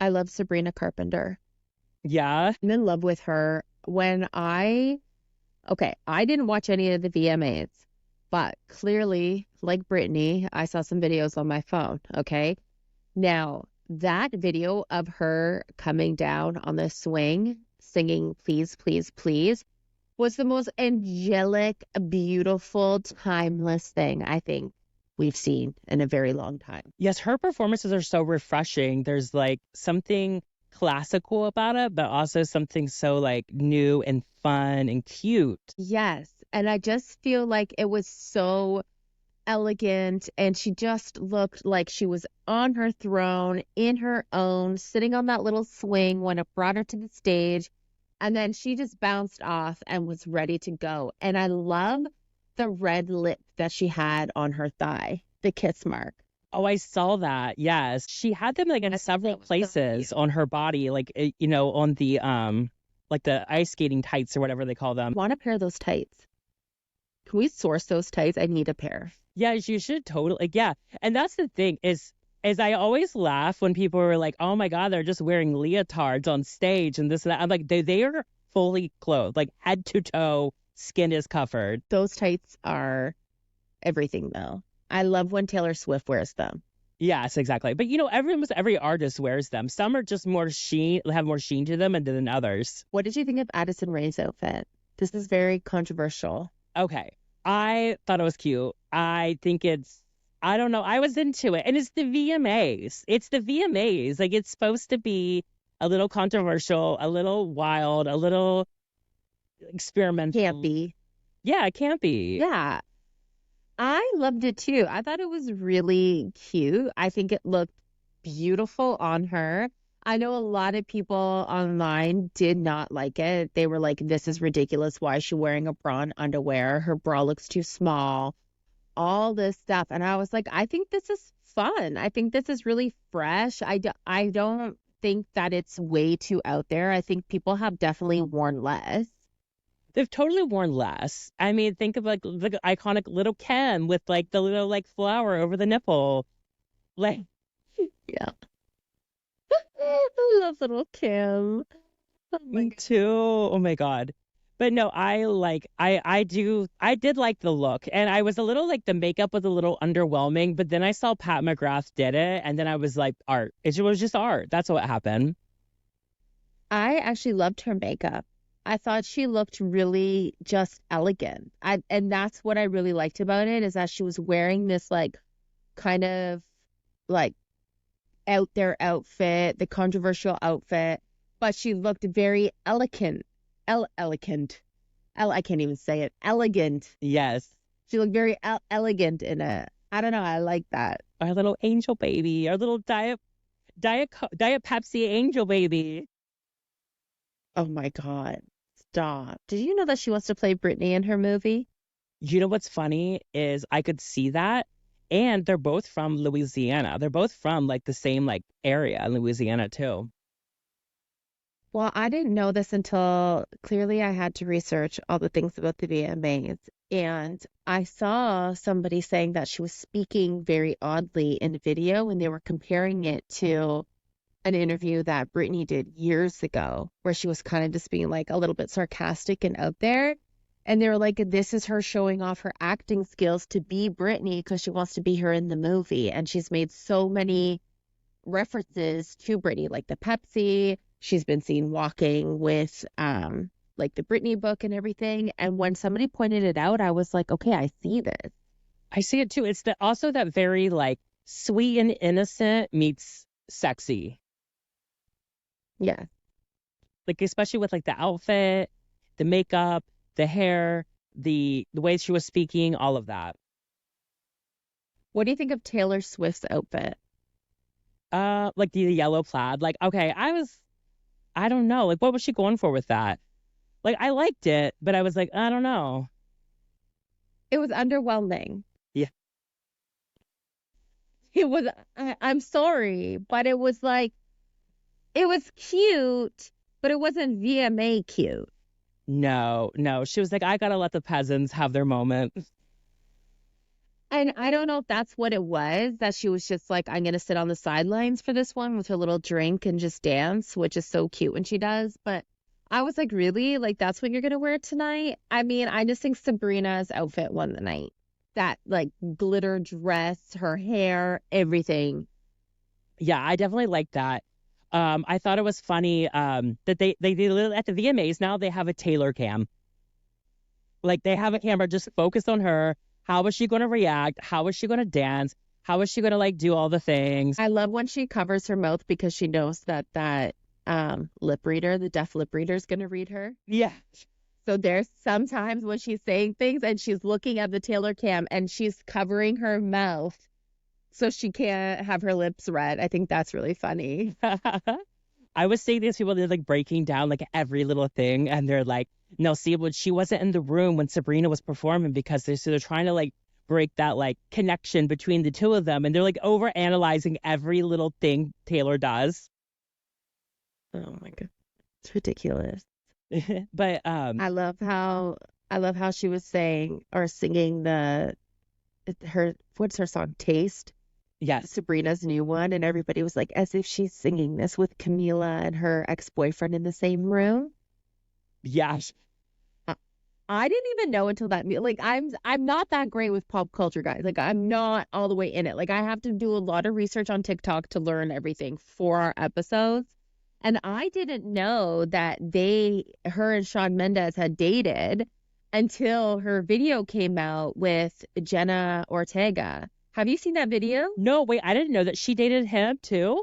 I love Sabrina Carpenter. Yeah. I'm in love with her. I didn't watch any of the VMAs, but clearly, like Britney, I saw some videos on my phone. Okay. Now, that video of her coming down on the swing, singing Please, Please, Please, was the most angelic, beautiful, timeless thing I think we've seen in a very long time. Yes, her performances are so refreshing. There's like something classical about it, but also something so like new and fun and cute. Yes. And I just feel like it was so elegant, and she just looked like she was on her throne, in her own, sitting on that little swing when it brought her to the stage. And then she just bounced off and was ready to go. And I love the red lip that she had on her thigh, the kiss mark. Oh, I saw that. Yes. She had them like in several places on her body, like on the like the ice skating tights or whatever they call them. I want a pair of those tights. Can we source those tights? I need a pair. Yeah, you should totally. Yeah. And that's the thing is I always laugh when people are like, oh my God, they're just wearing leotards on stage and this and that. I'm like, they are fully clothed, like head to toe, skin is covered. Those tights are everything, though. I love when Taylor Swift wears them. Yes, exactly. But every artist wears them. Some are just have more sheen to them and than others. What did you think of Addison Rae's outfit? This is very controversial. Okay. I thought it was cute. I think I don't know. I was into it. And it's the VMAs. It's the VMAs. Like, it's supposed to be a little controversial, a little wild, a little experimental. Campy. Yeah, it can't be. Yeah. I loved it too. I thought it was really cute. I think it looked beautiful on her. I know a lot of people online did not like it. They were like, this is ridiculous. Why is she wearing a bra and underwear? Her bra looks too small. All this stuff. And I was like, I think this is fun. I think this is really fresh. I don't think that it's way too out there. I think people have definitely worn less. They've totally worn less. I mean, think of like the iconic little Kim with like the little like flower over the nipple. Like, yeah. I love little Kim. Oh me too. Oh my God. But no, I did like the look, and I was a little like the makeup was a little underwhelming, but then I saw Pat McGrath did it, and then I was like, art. It was just art. That's what happened. I actually loved her makeup. I thought she looked really just elegant. And that's what I really liked about it, is that she was wearing this like kind of like out there outfit, the controversial outfit, but she looked very elegant. Elegant. I can't even say it. Elegant. Yes. She looked very elegant in it. I don't know. I like that. Our little angel baby. Our little Diet Pepsi angel baby. Oh my God. Stop. Did you know that she wants to play Britney in her movie? You know what's funny is I could see that. And they're both from Louisiana. They're both from like the same like area in Louisiana too. Well, I didn't know this until clearly I had to research all the things about the VMAs. And I saw somebody saying that she was speaking very oddly in the video, and they were comparing it to an interview that Britney did years ago, where she was kind of just being like a little bit sarcastic and out there. And they were like, this is her showing off her acting skills to be Britney because she wants to be her in the movie. And she's made so many references to Britney, like the Pepsi. She's been seen walking with like the Britney book and everything. And when somebody pointed it out, I was like, okay, I see this. I see it too. It's also that very like sweet and innocent meets sexy. Yeah. Like especially with like the outfit, the makeup, the hair, the way she was speaking, all of that. What do you think of Taylor Swift's outfit? Like the yellow plaid. Like, okay, I don't know. Like, what was she going for with that? Like, I liked it, but I was like, I don't know. It was underwhelming. Yeah. It was, I'm sorry, but it was like, it was cute, but it wasn't VMA cute. No. She was like, I gotta let the peasants have their moment. And I don't know if that's what it was, that she was just like, I'm going to sit on the sidelines for this one with her little drink and just dance, which is so cute when she does. But I was like, really? Like, that's what you're going to wear tonight? I mean, I just think Sabrina's outfit won the night. That like glitter dress, her hair, everything. Yeah, I definitely like that. I thought it was funny that they at the VMAs now they have a Taylor cam. Like they have a camera just focused on her. How is she going to react? How is she going to dance? How is she going to like do all the things? I love when she covers her mouth because she knows that lip reader, the deaf lip reader, is going to read her. Yeah. So there's sometimes when she's saying things and she's looking at the Taylor cam and she's covering her mouth so she can't have her lips read. I think that's really funny. I was seeing these people, they're like breaking down like every little thing. And they're like, no, see, when she wasn't in the room when Sabrina was performing because they're trying to like break that like connection between the two of them. And they're like over analyzing every little thing Taylor does. Oh my God. It's ridiculous. But I love how she was saying or singing her what's her song? Taste? yes. Sabrina's new one, and everybody was like, as if she's singing this with Camila and her ex-boyfriend in the same room. Yes. I I didn't even know until like I'm not that great with pop culture, guys. Like I'm not all the way in it. Like I have to do a lot of research on TikTok to learn everything for our episodes. And I didn't know that her and Shawn Mendes had dated until her video came out with Jenna Ortega. Have you seen that video? No, wait, I didn't know that she dated him too.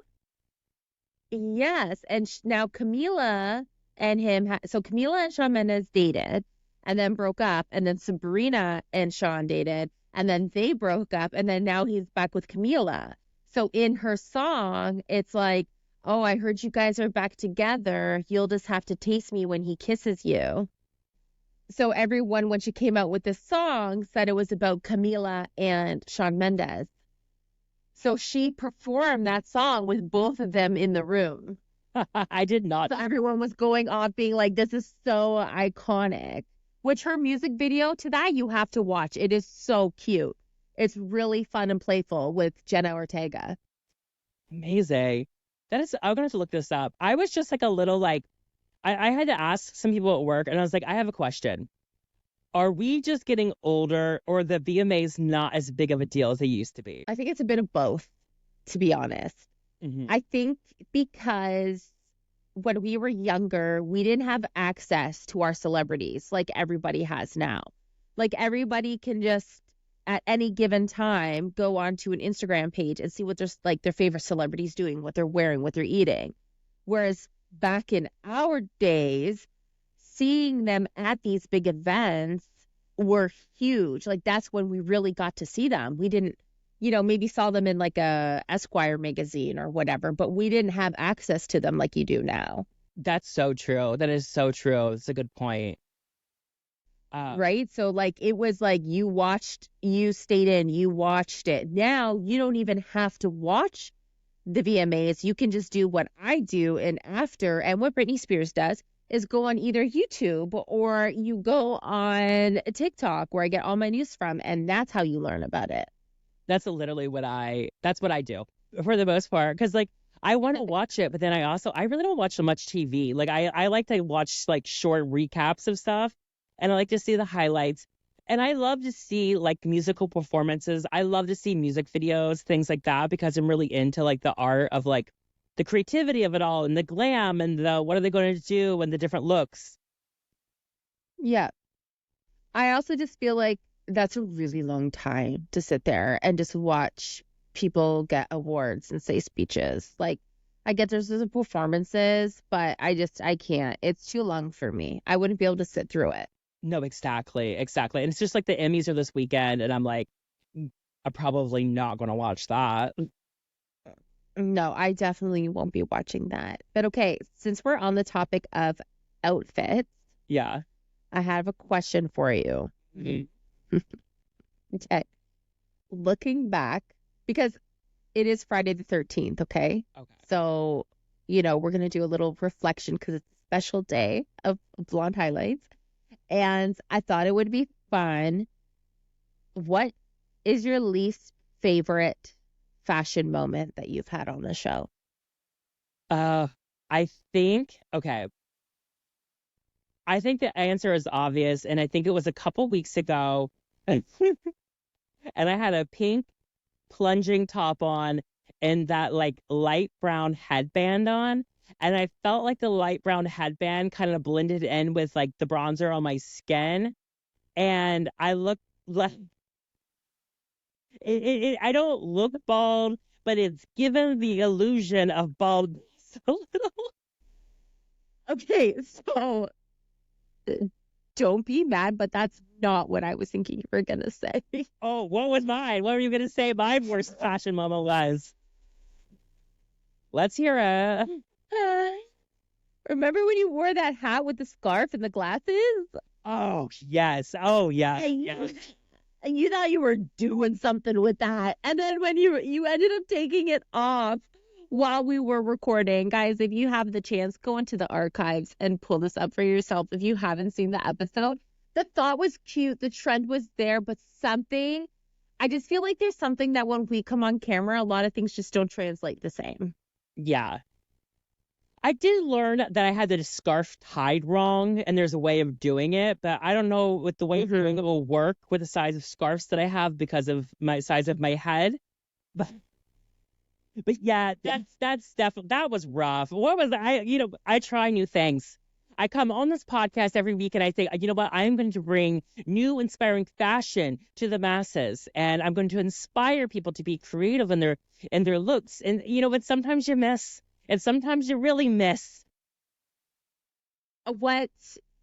Yes, and now Camila and him. So Camila and Shawn Mendes dated, and then broke up, and then Sabrina and Shawn dated, and then they broke up, and then now he's back with Camila. So in her song, it's like, "Oh, I heard you guys are back together. You'll just have to taste me when he kisses you." So everyone, when she came out with this song, said it was about Camila and Shawn Mendes. So she performed that song with both of them in the room. I did not. So everyone was going off being like, this is so iconic. Which her music video to that you have to watch. It is so cute. It's really fun and playful with Jenna Ortega. Amazing. That is, I'm gonna have to look this up. I was just like a little like, I had to ask some people at work, and I was like, I have a question. Are we just getting older, or the VMAs not as big of a deal as they used to be? I think it's a bit of both, to be honest. Hmm. I think because when we were younger, we didn't have access to our celebrities like everybody has now. Like everybody can just at any given time go onto an Instagram page and see what their favorite celebrities doing, what they're wearing, what they're eating. Whereas back in our days, seeing them at these big events were huge. Like that's when we really got to see them. We didn't, maybe saw them in like a Esquire magazine or whatever, but we didn't have access to them like you do now. That's so true. That is so true. It's a good point. Right? So like it was like you stayed in, you watched it. Now you don't even have to watch the VMAs. You can just do what I do and after, and what Britney Spears does is go on either YouTube or you go on TikTok where I get all my news from, and that's how you learn about it. That's literally that's what I do for the most part. Cause like I want to watch it, but then I really don't watch so much TV. Like I like to watch like short recaps of stuff, and I like to see the highlights. And I love to see like musical performances. I love to see music videos, things like that, because I'm really into like the art of like the creativity of it all and the glam and the what are they going to do and the different looks. Yeah. I also just feel like that's a really long time to sit there and just watch people get awards and say speeches. Like, I get there's the performances, but I can't. It's too long for me. I wouldn't be able to sit through it. No, exactly. Exactly. And it's just like the Emmys are this weekend, and I'm like, I'm probably not going to watch that. No, I definitely won't be watching that. But okay, since we're on the topic of outfits, Yeah. I have a question for you. Mhm. Okay. Looking back, because it is Friday the 13th, okay? Okay. So, we're going to do a little reflection because it's a special day of blonde highlights. And I thought it would be fun. What is your least favorite fashion moment that you've had on the show? I think, okay, I think the answer is obvious, and I think it was a couple weeks ago, and I had a pink plunging top on and that like light brown headband on. And I felt like the light brown headband kind of blended in with like the bronzer on my skin. And I look like I don't look bald, but it's given the illusion of baldness a little. Okay, so don't be mad, but that's not what I was thinking you were gonna say. Oh, what was mine? What were you gonna say my worst fashion moment was? Let's hear it. Remember when you wore that hat with the scarf and the glasses? Oh yes. Oh yeah. And Yeah. you thought you were doing something with that. And then when you ended up taking it off while we were recording, guys, if you have the chance, go into the archives and pull this up for yourself if you haven't seen the episode. The thought was cute, the trend was there, but something I just feel like there's something that when we come on camera, a lot of things just don't translate the same. Yeah. I did learn that I had the scarf tied wrong, and there's a way of doing it, but I don't know with the way of doing it will work with the size of scarves that I have because of my size of my head. But yeah, that's definitely that was rough. What was I? I try new things. I come on this podcast every week and I think, you know what? I'm going to bring new, inspiring fashion to the masses, and I'm going to inspire people to be creative in their looks. And but sometimes you miss, and sometimes you really miss. What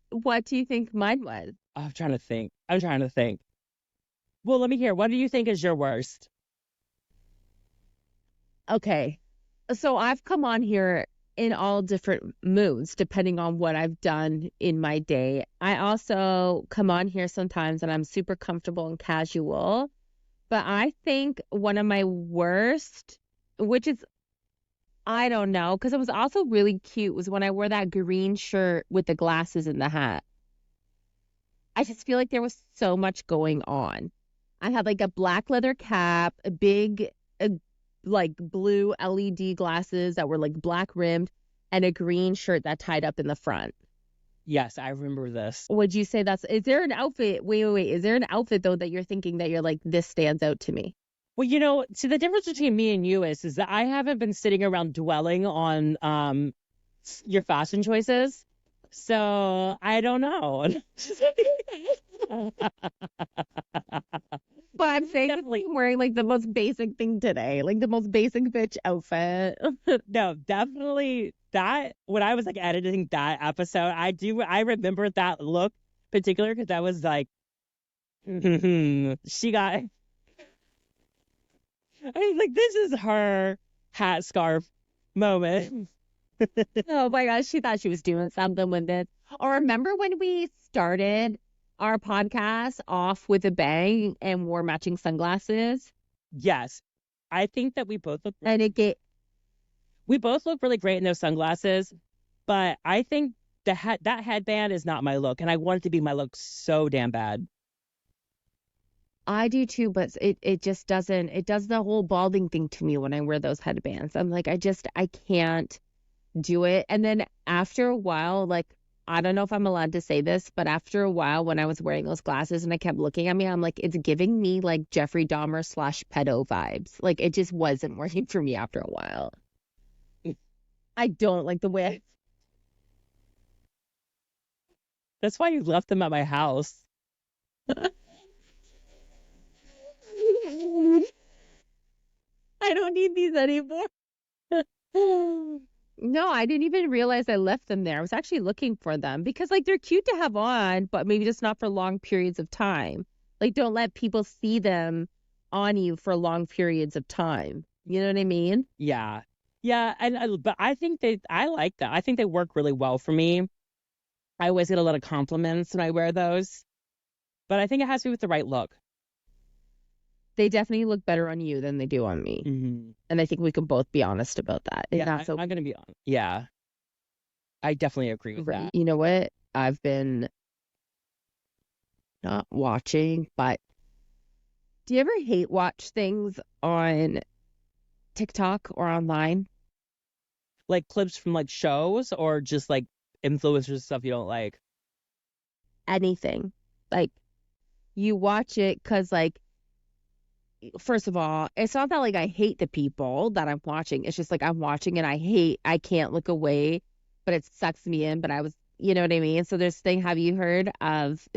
what do you think mine was? I'm trying to think. I'm trying to think. Well, let me hear. What do you think is your worst? Okay. So I've come on here in all different moods depending on what I've done in my day. I also come on here sometimes and I'm super comfortable and casual. But I think one of my worst, which is, I don't know, because it was also really cute, was when I wore that green shirt with the glasses and the hat. I just feel like there was so much going on. I had like a black leather cap, a big, uh, like blue LED glasses that were like black rimmed, and a green shirt that tied up in the front. Yes, I remember this. Would you say is there an outfit? Wait. Is there an outfit though that you're thinking that you're like, this stands out to me? Well, see, the difference between me and you is that I haven't been sitting around dwelling on your fashion choices. So I don't know. But I'm saying Definitely. I'm wearing like the most basic thing today, like the most basic bitch outfit. No, definitely that when I was like editing that episode, I remember that look particular because I was like, she got I was like, this is her hat scarf moment. Oh my gosh, she thought she was doing something with it. Or remember when we started our podcast off with a bang and wore matching sunglasses? Yes. I think that And it get we both look really great in those sunglasses, but I think that headband is not my look, and I want it to be my look so damn bad. I do too, but it just doesn't it does the whole balding thing to me when I wear those headbands. I'm like, I can't do it. And then after a while, like I don't know if I'm allowed to say this, but after a while when I was wearing those glasses and I kept looking at me, I'm like, it's giving me like Jeffrey Dahmer / pedo vibes. Like it just wasn't working for me after a while. I don't like the way That's why you left them at my house. I don't need these anymore. No, I didn't even realize I left them there. I was actually looking for them because like they're cute to have on, but maybe just not for long periods of time. Like don't let people see them on you for long periods of time. You know what I mean? Yeah. Yeah, but I like that. I think they work really well for me. I always get a lot of compliments when I wear those, but I think it has to be with the right look. They definitely look better on you than they do on me. Hmm. And I think we can both be honest about that. And Yeah, that's I'm gonna be on. Yeah, I definitely agree with right. that. You know what? I've been not watching, but Do you ever hate watch things on TikTok or online? Like clips from like shows or just like influencers stuff you don't like? Anything. Like you watch it because like first of all, it's not that like I hate the people that I'm watching. It's just like I'm watching and I can't look away, but it sucks me in. But I was, you know what I mean? So there's thing, have you heard of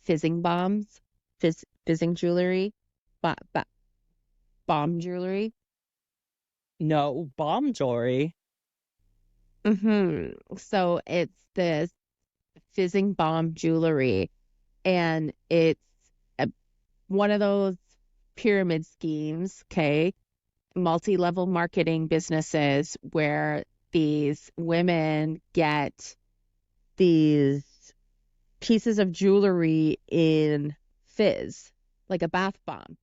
fizzing bombs? Fizzing jewelry? Ba ba bomb jewelry? No, bomb jewelry. So it's this fizzing bomb jewelry, and it's a, one of those pyramid schemes, okay? Multi-level marketing businesses where these women get these pieces of jewelry in fizz, like a bath bomb.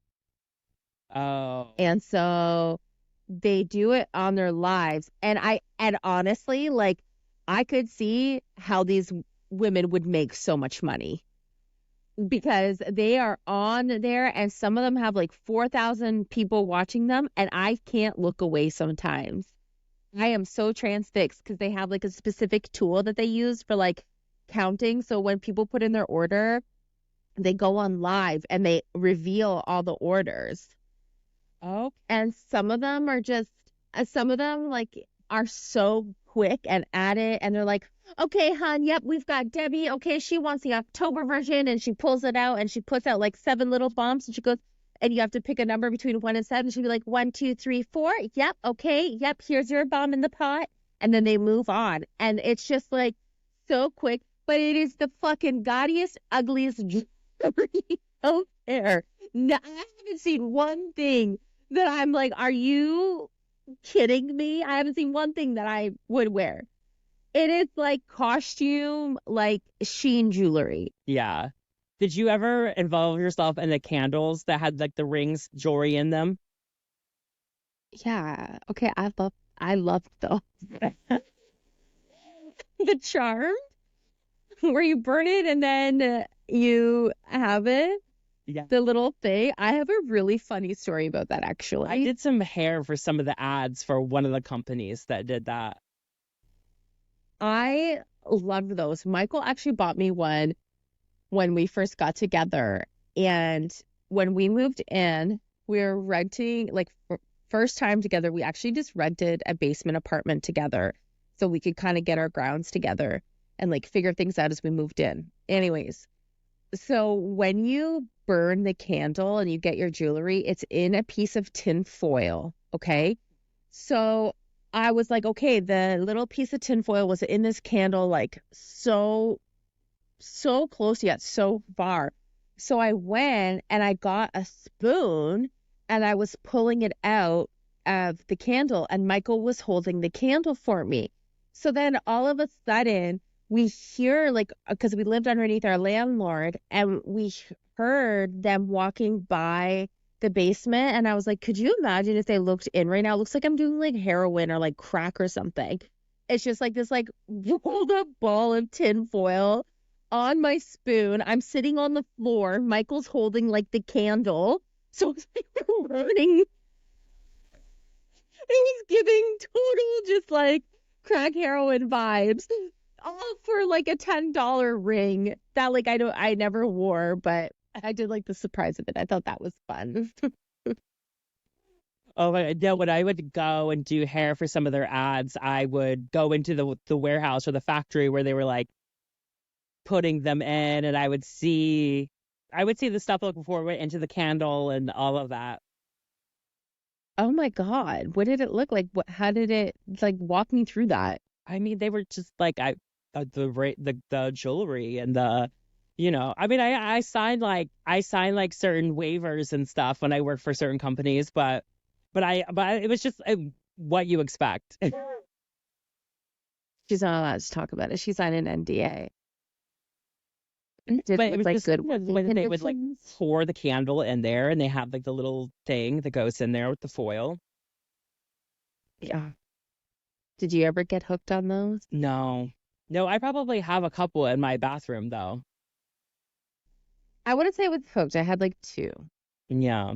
Oh. And so they do it on their lives. And honestly, like I could see how these women would make so much money because they are on there and some of them have like 4,000 people watching them and I can't look away sometimes. I am so transfixed because they have like a specific tool that they use for like counting. So when people put in their order, they go on live and they reveal all the orders. Oh. And some of them are just, some of them like are so quick and at it. And they're like, okay, hon, yep, we've got Debbie. Okay, she wants the October version. And she pulls it out and she puts out like 7 little bombs. And she goes, and you have to pick a number between 1 and 7. She'll be like, 1, 2, 3, 4. Yep, okay, yep, here's your bomb in the pot. And then they move on. And it's just like so quick. But it is the fucking gaudiest, ugliest jewelry out there. No, I haven't seen one thing that I'm like, are you kidding me? I haven't seen one thing that I would wear. It is like costume, like sheen jewelry. Yeah. Did you ever involve yourself in the candles that had like the rings jewelry in them? Yeah. Okay. I love those. The charm where you burn it and then you have it. Yeah. The little thing. I have a really funny story about that actually. I did some hair for some of the ads for one of the companies that did that. I loved those. Michael actually bought me one when we first got together. And when we moved in, we were renting, like, first time together, we actually just rented a basement apartment together so we could kind of get our grounds together and like figure things out as we moved in. Anyways, so when you burn the candle and you get your jewelry, it's in a piece of tin foil. Okay. So I was like, okay, the little piece of tin foil was in this candle, like so close yet so far. So I went and I got a spoon and I was pulling it out of the candle and Michael was holding the candle for me. So then all of a sudden we hear like, because we lived underneath our landlord and we heard them walking by the basement and I was like, could you imagine if they looked in right now? It looks like I'm doing like heroin or like crack or something. It's just like this like rolled up ball of tin foil on my spoon. I'm sitting on the floor. Michael's holding like the candle. So it's like we're burning. It was giving total just like crack heroin vibes. All for like a $10 ring that like I never wore, but I did like the surprise of it. I thought that was fun. Oh my God. No, when I would go and do hair for some of their ads, I would go into the warehouse or the factory where they were like putting them in and I would see the stuff before it went into the candle and all of that. Oh my God. What did it look like? How did it like walk me through that? I mean, they were just like the jewelry and I mean, I signed like certain waivers and stuff when I worked for certain companies, but it was just what you expect. She's not allowed to talk about it. She signed an NDA. Did But it it look was like just good when they would like conditions? pour the candle in there and they have like the little thing that goes in there with the foil. Yeah. Did you ever get hooked on those? No. No, I probably have a couple in my bathroom though. I wouldn't say I was hooked. I had like 2. Yeah.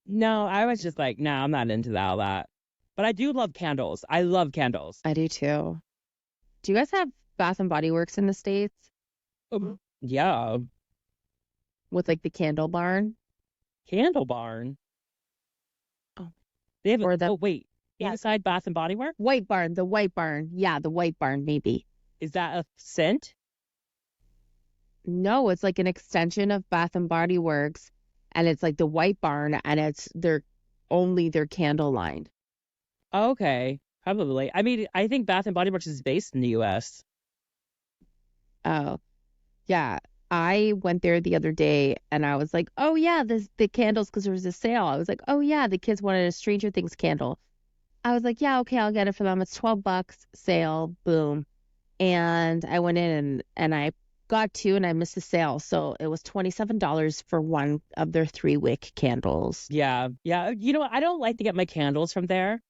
No, I was just like, no, I'm not into all that. But I do love candles. I love candles. I do too. Do you guys have Bath and Body Works in the States Yeah. with like the candle barn? Candle barn. Oh, They have or the oh wait. yeah, Inside Bath and Body Works? White Barn, the White Barn. Yeah, the White Barn, maybe. Is that a scent? No, it's like an extension of Bath and Body Works, and it's like the White Barn, and it's their candle line. Okay. Probably. I mean, I think Bath and Body Works is based in the US. Oh, yeah. I went there the other day, and I was like, "Oh yeah, the candles," because there was a sale. I was like, "Oh yeah, the kids wanted a Stranger Things candle." I was like, "Yeah, okay, I'll get it for them. It's $12, sale, boom." And I went in and I got two, and I missed the sale, so it was $27 for one of their 3-wick candles. Yeah. Yeah. You know what? I don't like to get my candles from there.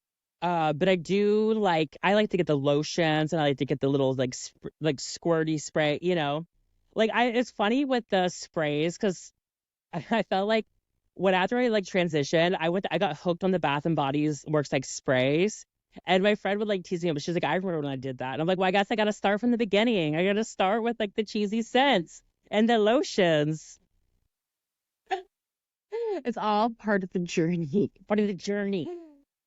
But I like to get the lotions and I like to get the little like squirty spray, Like it's funny with the sprays because I felt like when after I like transitioned, I got hooked on the Bath and Bodies Works like sprays. And my friend would like tease me, but she's like, I remember when I did that. And I'm like, well, I guess I gotta start from the beginning. I gotta start with like the cheesy scents and the lotions. It's all part of the journey. Part of the journey.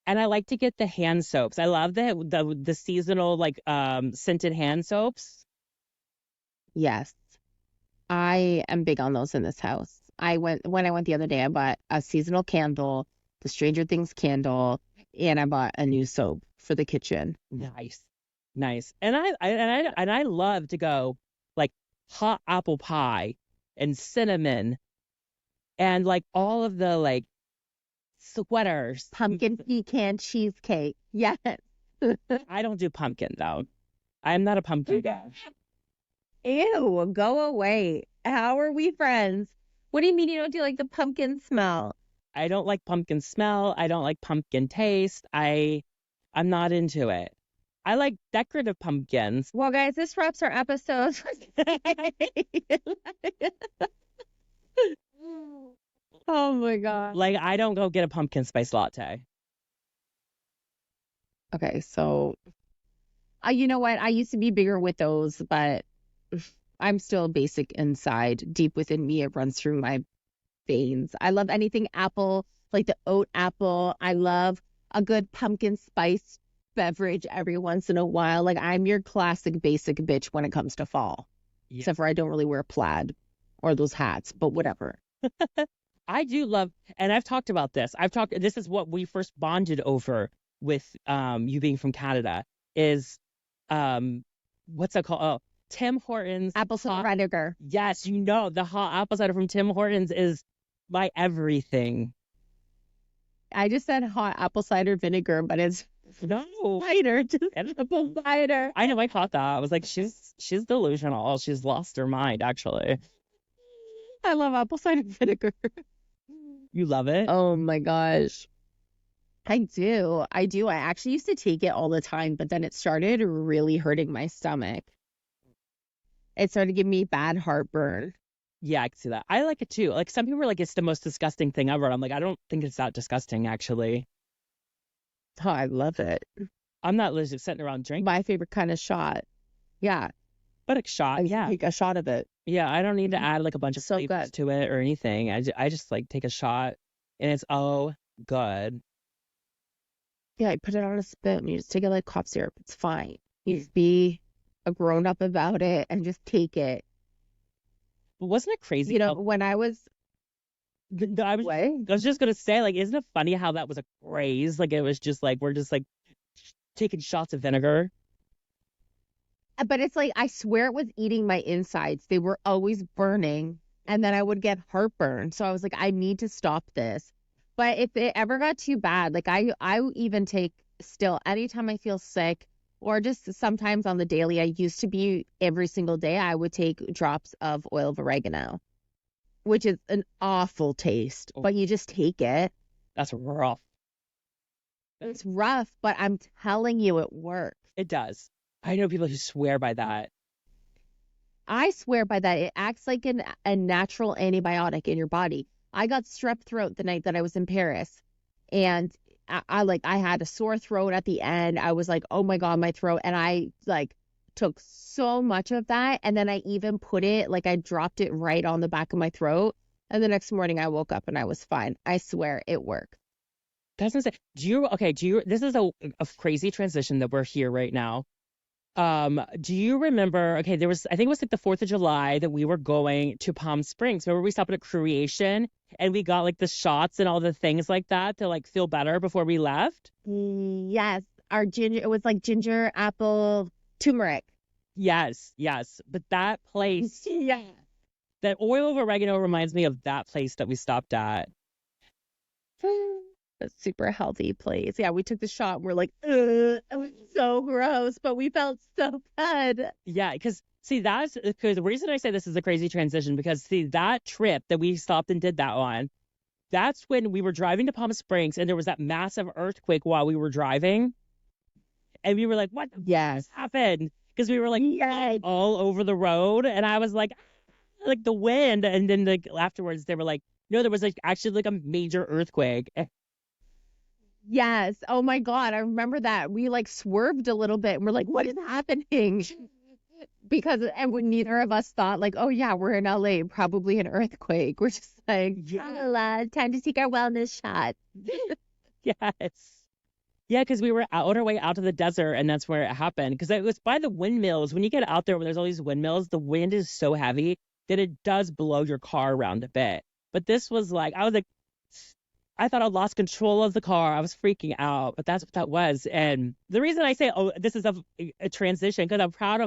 And I like to get the hand soaps. I love the seasonal like scented hand soaps. Yes, I am big on those in this house. When I went the other day, I bought a seasonal candle, the Stranger Things candle, and I bought a new soap for the kitchen. Nice. Nice. And I love to go like hot apple pie and cinnamon and like all of the like sweaters. Pumpkin pecan cheesecake. Yes. I don't do pumpkin though. I'm not a pumpkin guy. Ew, go away. How are we friends? What do you mean you don't do like the pumpkin smell? I don't like pumpkin smell. I don't like pumpkin taste. I'm not into it. I like decorative pumpkins. Well, guys, this wraps our episode. Oh my God. Like I don't go get a pumpkin spice latte. Okay, so you know what? I used to be bigger with those, but I'm still basic inside. Deep within me, it runs through my veins. I love anything apple, like the oat apple. I love a good pumpkin spice beverage every once in a while. Like I'm your classic basic bitch when it comes to fall. Yeah. Except for I don't really wear plaid or those hats, but whatever. I do love, and I've talked about this. This is what we first bonded over with you being from Canada is what's that called? Oh, Tim Hortons Apple cider vinegar. Yes, the hot apple cider from Tim Hortons is my everything. I just said hot apple cider vinegar, but it's No, cider, just apple cider. I know I caught that. I was like, she's delusional. She's lost her mind, actually. I love apple cider vinegar. You love it? Oh my gosh. I do. I do. I actually used to take it all the time, but then it started really hurting my stomach. It started giving me bad heartburn. Yeah, I can see that. I like it too. Like some people are like, it's the most disgusting thing ever. I'm like, I don't think it's that disgusting, actually. Oh, I love it. I'm not legit sitting around drinking. My favorite kind of shot. Yeah. But a shot, yeah. Take a shot of it. Yeah, I don't need to add like a bunch of So flavors good. to it or anything. I just like take a shot and it's oh good. Yeah, you put it on a spoon. You just take it like cough syrup. It's fine. You just be a grown up about it and just take it. But wasn't it crazy? You know, when I was I was just gonna say, like, isn't it funny how that was a craze? Like it was just like we're just like taking shots of vinegar. But it's like, I swear it was eating my insides. They were always burning, and then I would get heartburn. So I was like, I need to stop this. But if it ever got too bad, like I even take still anytime I feel sick or just sometimes on the daily, I used to be every single day, I would take drops of oil of oregano, which is an awful taste, but you just take it. That's rough. It's rough, but I'm telling you, it works. It does. I know people who swear by that. I swear by that. It acts like a natural antibiotic in your body. I got strep throat the night that I was in Paris, and I had a sore throat at the end. I was like, oh my God, my throat. And I like took so much of that. And then I even put it, like I dropped it right on the back of my throat. And the next morning I woke up and I was fine. I swear it worked. That's insane. This is a crazy transition that we're here right now. Do you remember, okay, I think it was like the 4th of July that we were going to Palm Springs. Remember we stopped at Creation and we got like the shots and all the things like that to like feel better before we left? Yes, our ginger, it was like ginger apple turmeric. Yes, yes. But that place, Yeah. that oil of oregano reminds me of that place that we stopped at. A super healthy place. Yeah, we took the shot and we're like, ugh, it was so gross, but we felt so good. Yeah, because see, that's because the reason I say this is a crazy transition because see, that trip that we stopped and did that on, that's when we were driving to Palm Springs and there was that massive earthquake while we were driving. And we were like, what the Yes. happened? Because we were like Yes. all over the road. And I was like the wind. And then like afterwards, they were like, no, there was like actually like a major earthquake. Yes. Oh my God. I remember that. We like swerved a little bit and we're like, what is happening? Because, and when neither of us thought, like, oh yeah, we're in LA, probably an earthquake. We're just like, yeah, time to take our wellness shot. Yes. Yeah, because we were on our way out to the desert, and that's where it happened. Because it was by the windmills. When you get out there, when there's all these windmills, the wind is so heavy that it does blow your car around a bit. But this was like, I was like, I thought I lost control of the car. I was freaking out, but that's what that was. And the reason I say, oh, this is a transition, because I'm proud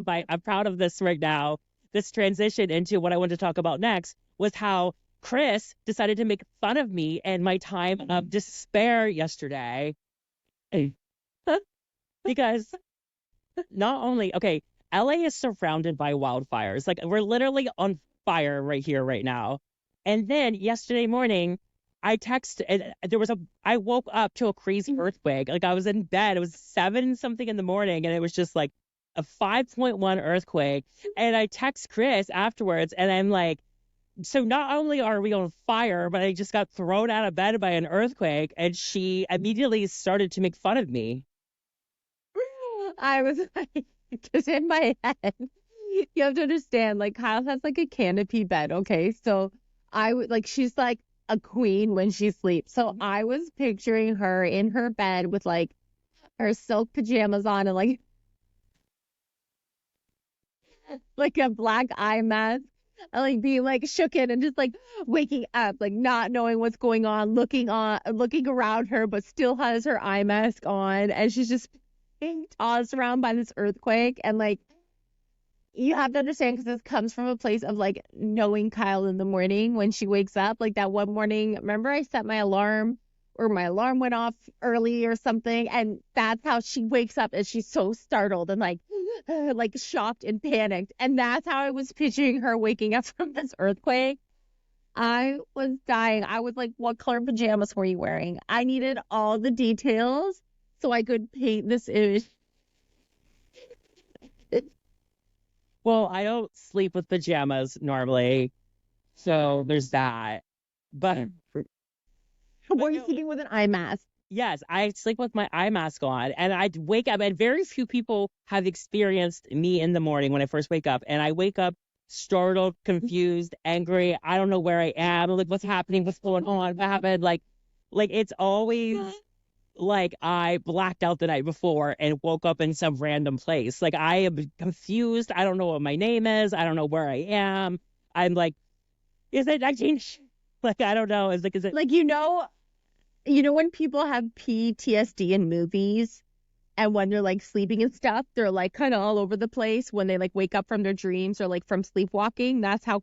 of this right now. This transition into what I wanted to talk about next was how Kris decided to make fun of me and my time of despair yesterday. Because not only, okay, LA is surrounded by wildfires. Like we're literally on fire right here, right now. And then yesterday morning, I woke up to a crazy earthquake. Like I was in bed. It was 7 something in the morning and it was just like a 5.1 earthquake. And I text Kris afterwards and I'm like, so not only are we on fire, but I just got thrown out of bed by an earthquake. And she immediately started to make fun of me. I was like, just in my head. You have to understand, like Kyle has like a canopy bed, okay? So I would like she's like a queen when she sleeps. So I was picturing her in her bed with like her silk pajamas on and like a black eye mask and like being like shooken and just like waking up, like not knowing what's going on, looking around her, but still has her eye mask on, and she's just being tossed around by this earthquake. And like you have to understand because this comes from a place of like knowing Kyle in the morning when she wakes up. Like that one morning, remember I set my alarm or my alarm went off early or something, and that's how she wakes up and she's so startled and like shocked and panicked. And that's how I was picturing her waking up from this earthquake. I was dying. I was like, what color pajamas were you wearing? I needed all the details so I could paint this image. Well, I don't sleep with pajamas normally. So there's that. But Were you sleeping with an eye mask? yes, I sleep with my eye mask on and I wake up, and very few people have experienced me in the morning when I first wake up. And I wake up startled, confused, angry. I don't know where I am. I'm like, what's happening? What's going on? What happened? Like it's always like I blacked out the night before and woke up in some random place. Like I am confused. I don't know what my name is. I don't know where I am. I'm like, is it 19? Like, I don't know. Is it? Like when people have PTSD in movies and when they're like sleeping and stuff, they're like kind of all over the place when they like wake up from their dreams or like from sleepwalking. That's how.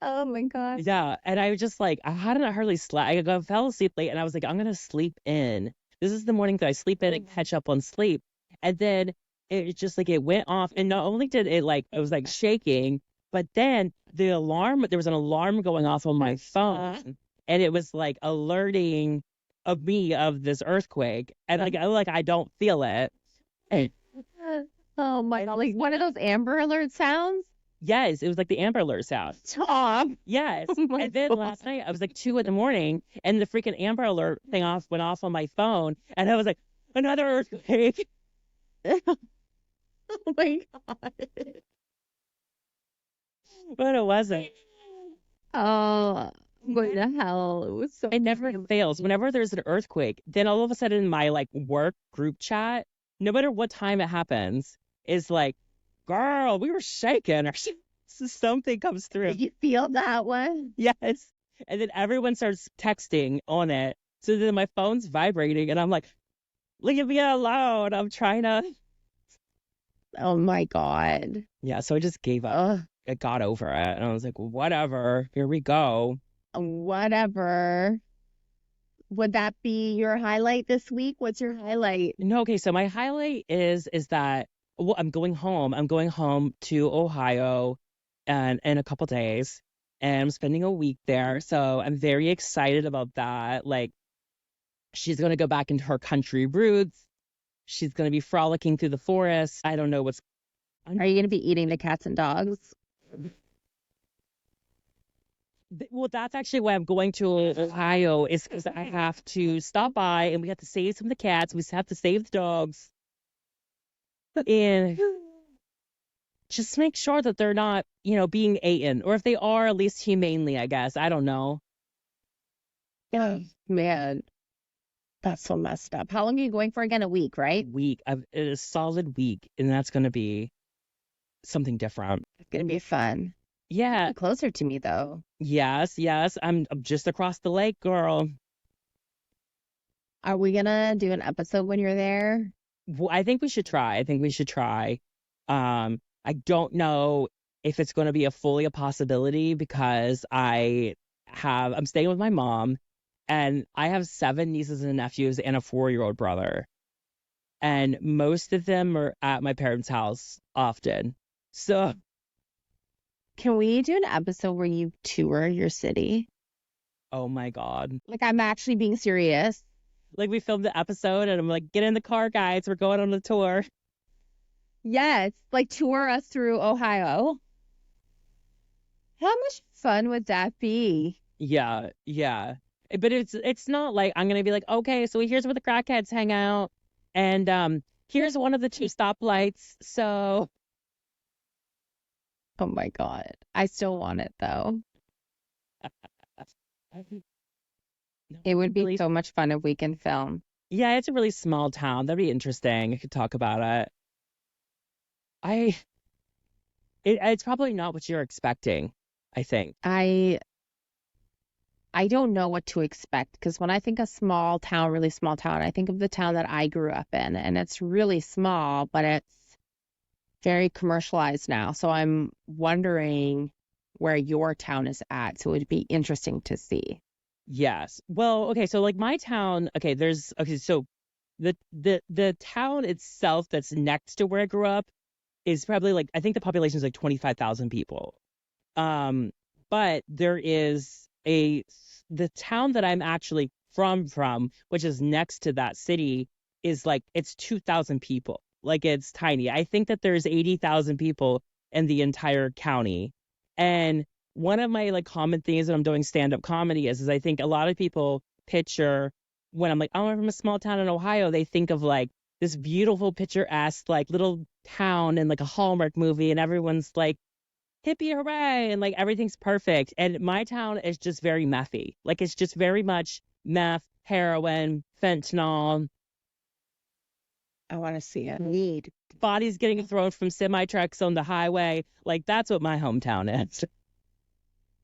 Oh my gosh. Yeah. And I was just like, I hadn't hardly slept. Fell asleep late and I was like, I'm going to sleep in. This is the morning that I sleep in and catch up on sleep. And then it just like it went off. And not only did it like, it was like shaking, but then there was an alarm going off on my phone and it was like alerting of me of this earthquake, and I don't feel it. And Oh my God. Like one of those Amber Alert sounds? yes, it was like the Amber Alert sound. Stop. Yes. Oh my And then God. last night I was like 2 in the morning, and the freaking Amber Alert thing went off on my phone, and I was like, another earthquake. Oh my God. But it wasn't. Oh, what the hell? It was so It never fails. Whenever there's an earthquake, then all of a sudden my like work group chat, no matter what time it happens, is like, girl, we were shaking or something comes through. Did you feel that one? Yes. And then everyone starts texting on it. So then my phone's vibrating and I'm like, leave me alone. I'm trying to. Oh my God. Yeah. So I just gave up. Ugh, I got over it. And I was like, whatever. Here we go. whatever. Would that be your highlight this week? What's your highlight? No, okay. So my highlight is that well, I'm going home. I'm going home to Ohio and in a couple days. And I'm spending a week there. So I'm very excited about that. Like, she's going to go back into her country roots. She's going to be frolicking through the forest. I don't know what's. Are you going to be eating the cats and dogs? Well, that's actually why I'm going to Ohio, is because I have to stop by and we have to save some of the cats. We have to save the dogs. And just make sure that they're not, being eaten. Or if they are, at least humanely, I guess. I don't know. Yeah. Man, that's so messed up. How long are you going for again? A week, right? A solid week. And that's going to be something different. It's going to be fun. Yeah. Closer to me, though. Yes. I'm just across the lake, girl. Are we going to do an episode when you're there? Well, I think we should try. I don't know if it's going to be a possibility because I'm staying with my mom and I have 7 nieces and nephews and a 4-year-old brother. And most of them are at my parents' house often. So, Can we do an episode where you tour your city? oh my God. Like, I'm actually being serious. Like we filmed the episode and I'm like, get in the car, guys. We're going on a tour. Yes, like tour us through Ohio. How much fun would that be? Yeah, yeah. But it's not like I'm gonna be like, okay, so here's where the crackheads hang out, and here's one of the 2 stoplights. So Oh my God. I still want it though. It would be really, so much fun if we can film. yeah, it's a really small town. That'd be interesting. I could talk about it. I it's probably not what you're expecting, I think. I don't know what to expect because when I think of small town, really small town, I think of the town that I grew up in, and it's really small, but it's very commercialized now. So I'm wondering where your town is at. So it would be interesting to see. Yes. Well, okay, so like my town, so the town itself that's next to where I grew up is probably like I think the population is like 25,000 people. But there is the town that I'm actually from, which is next to that city, is like it's 2,000 people. Like it's tiny. I think that there's 80,000 people in the entire county. And one of my like common themes when I'm doing stand-up comedy is I think a lot of people picture when I'm like, oh, I'm from a small town in Ohio, they think of like this beautiful picturesque like little town in like a Hallmark movie and everyone's like hippie hooray and like everything's perfect. And my town is just very methy. Like it's just very much meth, heroin, fentanyl. I want to see it. Weed. Bodies getting thrown from semi trucks on the highway. Like that's what my hometown is.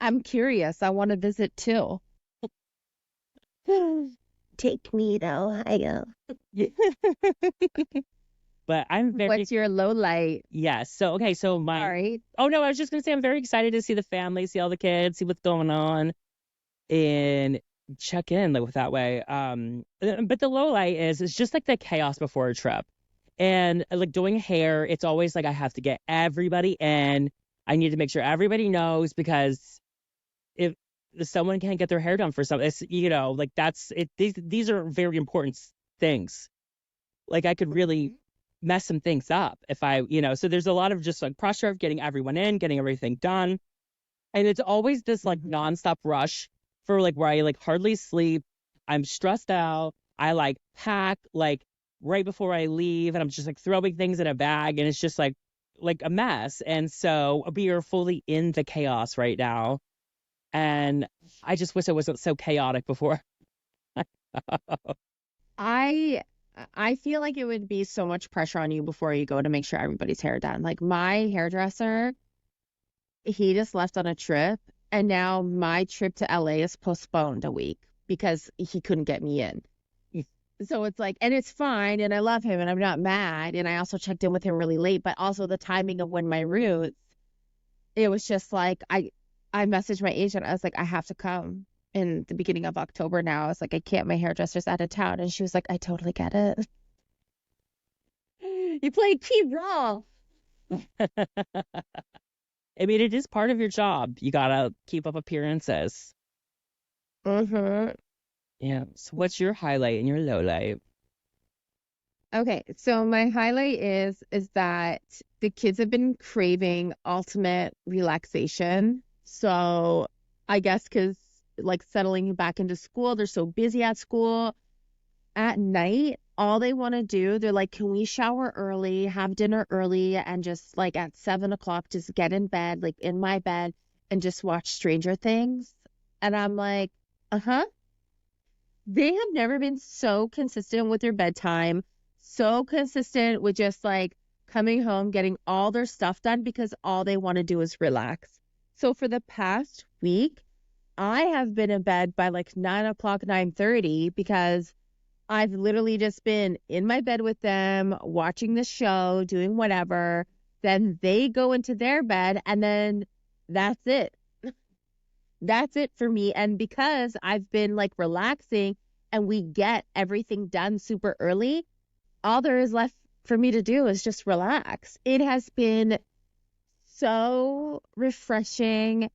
I'm curious. I want to visit too. Take me to Ohio. But I'm very. What's your low light? Yes. So okay. So my. Sorry. Oh no, I was just gonna say I'm very excited to see the family, see all the kids, see what's going on, and check in like with that way. But the low light is it's just like the chaos before a trip, and like doing hair, it's always like I have to get everybody in. I need to make sure everybody knows because if someone can't get their hair done for something. It's, like that's it. These are very important things. Like I could really mess some things up if so there's a lot of just like pressure of getting everyone in, getting everything done. And it's always this like nonstop rush for like where I like hardly sleep. I'm stressed out. I like pack like right before I leave and I'm just like throwing things in a bag and it's just like a mess. And so we are fully in the chaos right now. And I just wish it wasn't so chaotic before. I I feel like it would be so much pressure on you before you go to make sure everybody's hair done. Like my hairdresser, he just left on a trip, and now my trip to LA is postponed a week because he couldn't get me in. So it's like, and it's fine, and I love him, and I'm not mad. And I also checked in with him really late, but also the timing of when my roots, it was just like I messaged my agent. I was like, I have to come in the beginning of October now. I was like, I can't. My hairdresser's out of town, and she was like, I totally get it. You played key role. I mean, it is part of your job. You gotta keep up appearances. Mm-hmm. Yeah. So what's your highlight and your low light? Okay, so my highlight is that the kids have been craving ultimate relaxation. So I guess because like settling back into school, they're so busy at school. At night, all they want to do, they're like, can we shower early, have dinner early, and just like at 7 o'clock, just get in bed, like in my bed, and just watch Stranger Things. And I'm like, uh-huh. They have never been so consistent with their bedtime, so consistent with just like coming home, getting all their stuff done because all they want to do is relax. So for the past week, I have been in bed by like 9 o'clock, 9:30 because I've literally just been in my bed with them, watching the show, doing whatever. Then they go into their bed and then that's it. That's it for me. And because I've been like relaxing and we get everything done super early, all there is left for me to do is just relax. It has been so refreshing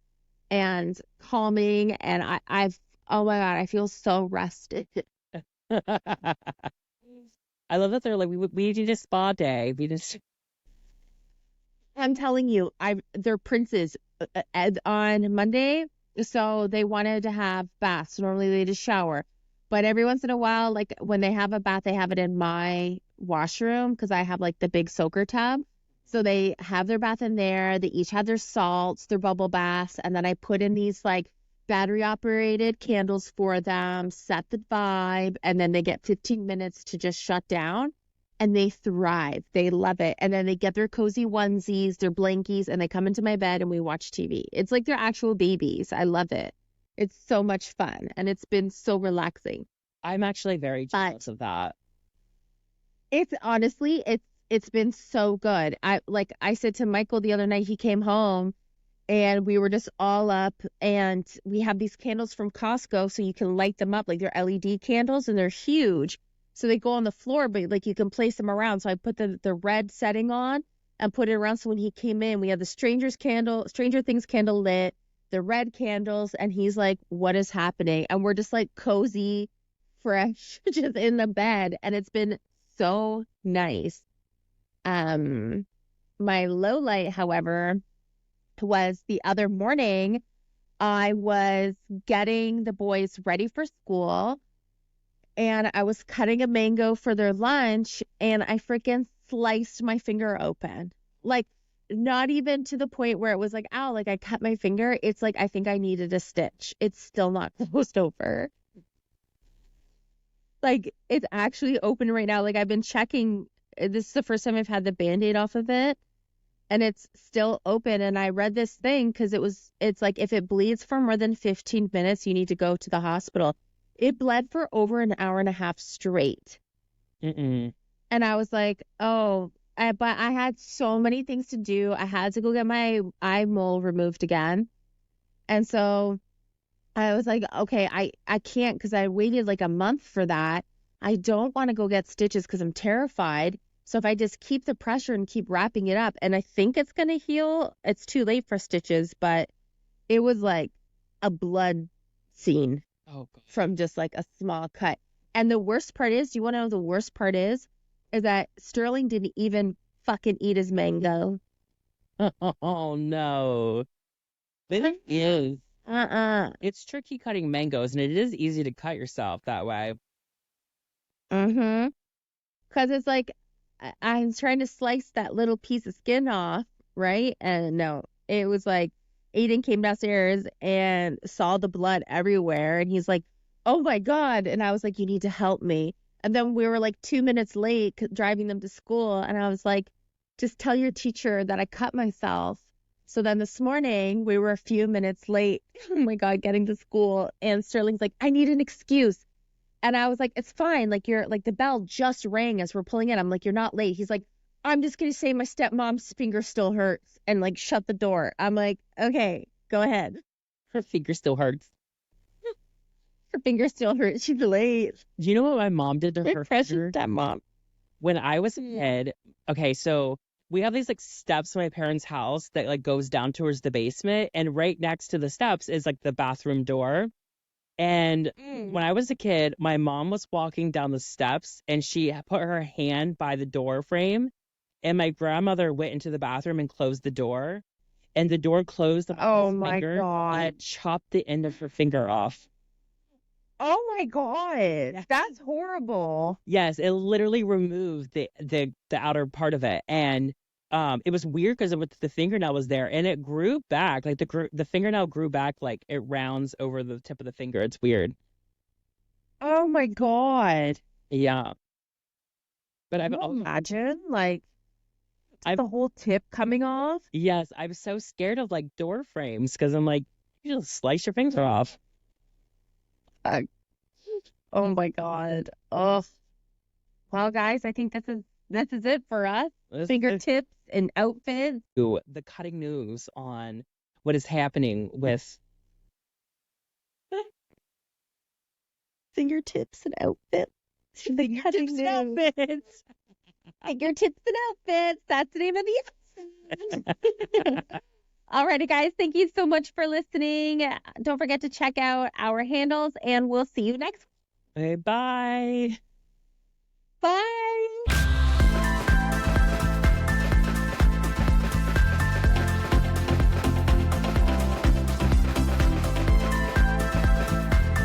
and calming. And oh my God, I feel so rested. I love that they're like, we need a spa day. We just, I'm telling you, they're princes on Monday. So they wanted to have baths. Normally they just shower. But every once in a while, like when they have a bath, they have it in my washroom because I have like the big soaker tub. So they have their bath in there. They each have their salts, their bubble baths. And then I put in these like battery operated candles for them, set the vibe, and then they get 15 minutes to just shut down. And they thrive. They love it. And then they get their cozy onesies, their blankies, and they come into my bed and we watch TV. It's like they're actual babies. I love it. It's so much fun and it's been so relaxing. I'm actually very But jealous of that. it's honestly, it's been so good. I said to Michael the other night, he came home and we were just all up and we have these candles from Costco so you can light them up like they're LED candles and they're huge. So they go on the floor, but like you can place them around. So I put the red setting on and put it around. So when he came in, we had the Stranger Things candle lit, the red candles, and he's like, what is happening? And we're just like cozy, fresh, just in the bed. And it's been so nice. My low light, however, was the other morning. I was getting the boys ready for school and I was cutting a mango for their lunch and I freaking sliced my finger open. Like, not even to the point where it was like, ow, like I cut my finger. It's like, I think I needed a stitch. It's still not closed over. Like, it's actually open right now. Like, I've been checking. This is the first time I've had the Band-Aid off of it and it's still open. And I read this thing because it's like, if it bleeds for more than 15 minutes, you need to go to the hospital. It bled for over an hour and a half straight. Mm-mm. And I was like, oh, but I had so many things to do. I had to go get my eye mole removed again. And so I was like, okay, I can't because I waited like a month for that. I don't want to go get stitches because I'm terrified. So if I just keep the pressure and keep wrapping it up and I think it's going to heal, it's too late for stitches. But it was like, a blood scene Oh, God. from just like a small cut. And the worst part is, do you want to know the worst part is that Sterling didn't even fucking eat his mango. Oh, no. It is. Uh-uh. It's tricky cutting mangoes, and it is easy to cut yourself that way. Mm-hmm. Because it's like I was trying to slice that little piece of skin off, right? And no, it was like Aiden came downstairs and saw the blood everywhere, and he's like, "Oh my God!" And I was like, "You need to help me." And then we were like 2 minutes late driving them to school, and I was like, "Just tell your teacher that I cut myself." So then this morning we were a few minutes late. Oh my God, getting to school, and Sterling's like, "I need an excuse." And I was like, it's fine. Like, you're like, the bell just rang as we're pulling in. I'm like, you're not late. He's like, I'm just going to say my stepmom's finger still hurts and like shut the door. I'm like, okay, go ahead. Her finger still hurts. Her finger still hurts. She's late. Do you know what my mom did to My her precious finger? stepmom. When I was a kid, okay, so we have these like steps in my parents' house that like goes down towards the basement, and right next to the steps is like the bathroom door. And when I was a kid, my mom was walking down the steps and she put her hand by the door frame, and my grandmother went into the bathroom and closed the door, and the door closed on Oh her my finger, and God. it chopped the end of her finger off. Oh my God. Yeah. That's horrible. Yes, it literally removed the outer part of it, and it was weird because the fingernail was there, and it grew back, like the fingernail grew back, like it rounds over the tip of the finger. It's weird. Oh my God. Yeah, but Can I've you also imagine like I've the whole tip coming off? yes, I'm so scared of like door frames because I'm like, you just slice your finger off. Uh, oh my God. Oh. Well, guys, I think this is it for us. This is Fingertips and outfits. the cutting news on what is happening with Fingertips and outfits. The cutting tips and news. outfits. Fingertips and outfits. That's the name of the episode. Alrighty, guys. Thank you so much for listening. Don't forget to check out our handles, and we'll see you next. Okay, bye. Bye.